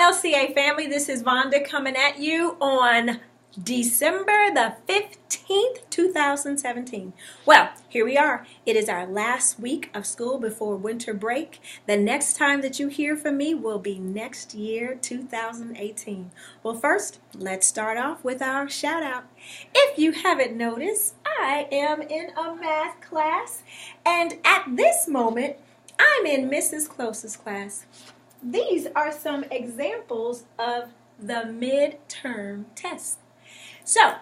LCA family, this is Vonda coming at you on December the 15th, 2017. Well, here we are. It is our last week of school before winter break. The next time that you hear from me will be next year, 2018. Well, first, let's start off with our shout out. If you haven't noticed, I am in a math class, and at this moment, I'm in Mrs. Close's class. These are some examples of the midterm test. So,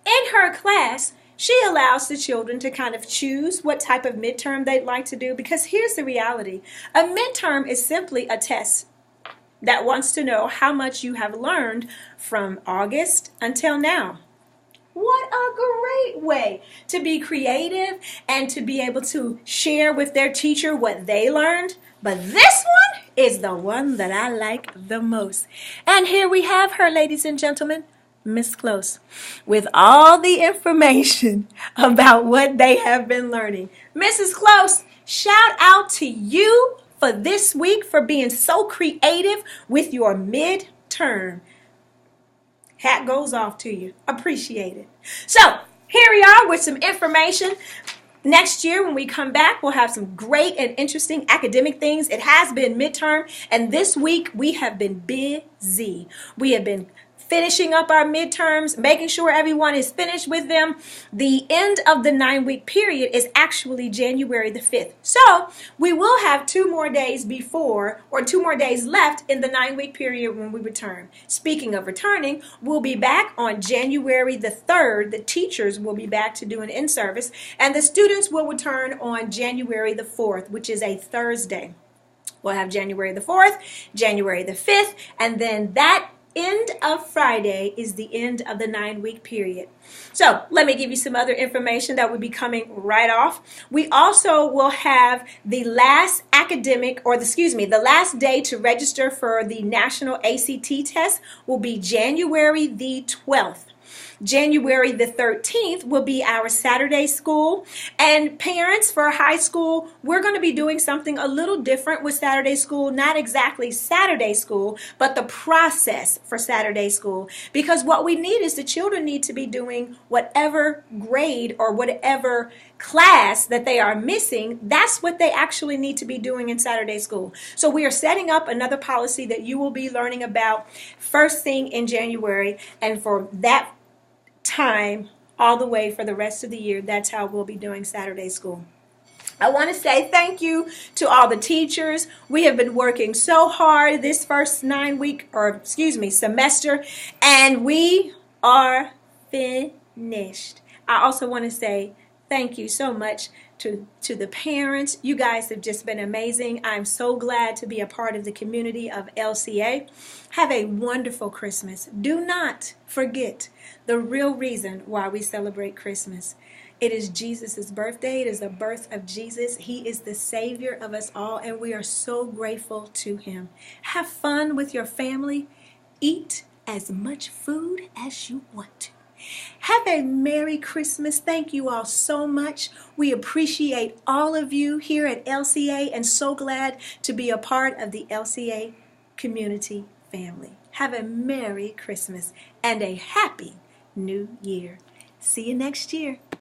in her class, she allows the children to kind of choose what type of midterm they'd like to do, because here's the reality. A midterm is simply a test that wants to know how much you have learned from August until now. What a great way to be creative and to be able to share with their teacher what they learned. But this one is the one that I like the most. And here we have her, ladies and gentlemen, Miss Close, with all the information about what they have been learning. Mrs. Close, shout out to you for this week for being so creative with your midterm. Hat goes off to you. Appreciate it. So, here we are with some information. Next year, when we come back, we'll have some great and interesting academic things. It has been midterm, and this week we have been busy. We have been finishing up our midterms, making sure everyone is finished with them. The end of the 9-week period is actually January the 5th. So we will have 2 more days before, or 2 more days left in the 9-week period when we return. Speaking of returning, we'll be back on January the 3rd. The teachers will be back to do an in-service, and the students will return on January the 4th, which is a Thursday. We'll have January the 4th, January the 5th, and then that end of Friday is the end of the 9-week period. So let me give you some other information that will be coming right off. We also will have the last the last day to register for the National ACT test will be January the 12th. January the 13th will be our Saturday school. And parents for high school, we're going to be doing something a little different with Saturday school. Not exactly Saturday school, but the process for Saturday school. Because what we need is the children need to be doing whatever grade or whatever class that they are missing. That's what they actually need to be doing in Saturday school. So we are setting up another policy that you will be learning about first thing in January. And for that time all the way for the rest of the year, that's how we'll be doing Saturday school. I want to say thank you to all the teachers. We have been working so hard this first semester, and we are finished. I also want to say thank you so much to the parents. You guys have just been amazing. I'm so glad to be a part of the community of LCA. Have a wonderful Christmas. Do not forget the real reason why we celebrate Christmas. It is Jesus' birthday. It is the birth of Jesus. He is the Savior of us all, and we are so grateful to Him. Have fun with your family. Eat as much food as you want to. Have a Merry Christmas. Thank you all so much. We appreciate all of you here at LCA, and so glad to be a part of the LCA community family. Have a Merry Christmas and a Happy New Year. See you next year.